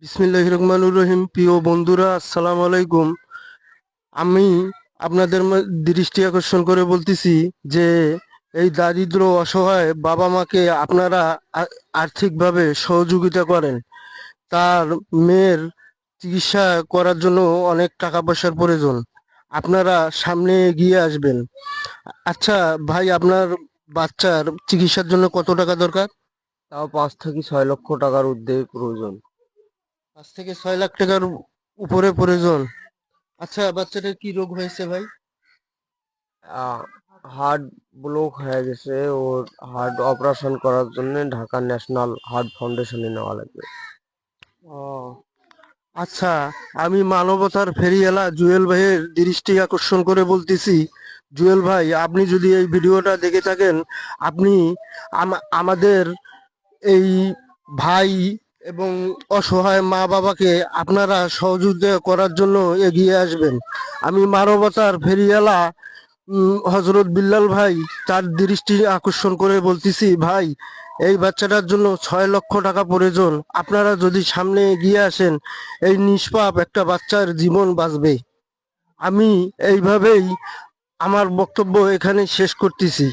বিসমিল্লাহির রহমানির রহিম। প্রিয় বন্ধুরা, আসসালামু আলাইকুম। আমি আপনাদের দৃষ্টি আকর্ষণ করে বলতেছি যে এই দারিদ্র অসহায় বাবা মাকে আপনারা আর্থিকভাবে সহযোগিতা করেন। তার মেয়ের চিকিৎসা করার জন্য অনেক টাকা পয়সার প্রয়োজন। আপনারা সামনে এগিয়ে আসবেন। আচ্ছা ভাই, আপনার বাচ্চার চিকিৎসার জন্য কত টাকা দরকার? তাও 5 থেকে 6 লক্ষ টাকার ঊর্ধ্বে প্রয়োজন। 5 থেকে 6 লাখ টাকার উপরে প্রয়োজন। আচ্ছা, বাচ্চাটার কি রোগ হয়েছে ভাই? হার্ট ব্লক হয়ে গেছে, ওর হার্ট অপারেশন করার জন্য ঢাকা ন্যাশনাল হার্ট ফাউন্ডেশনে নেওয়া লাগবে। ও আচ্ছা, আমি মানবতার ফেরিওয়ালা জুয়েল ভাইয়ের দৃষ্টি আকর্ষণ করে বলতেছি, জুয়েল ভাই, আপনি যদি এই ভিডিওটা দেখে থাকেন, আপনি আমাদের এই ভাই এবং অসহায় মা বাবাকে আপনারা সহযোগিতা করার জন্য এগিয়ে আসবেন। আমি মানবতার ফেরিওয়ালা হজরত বিল্লাল ভাই, তার দৃষ্টি আকর্ষণ করে বলতেছি, ভাই, এই বাচ্চাটার জন্য 6 লক্ষ টাকা প্রয়োজন। আপনারা যদি সামনে এগিয়ে আসেন, এই নিষ্পাপ একটা বাচ্চার জীবন বাঁচবে। আমি এইভাবেই আমার বক্তব্য এখানে শেষ করতেছি।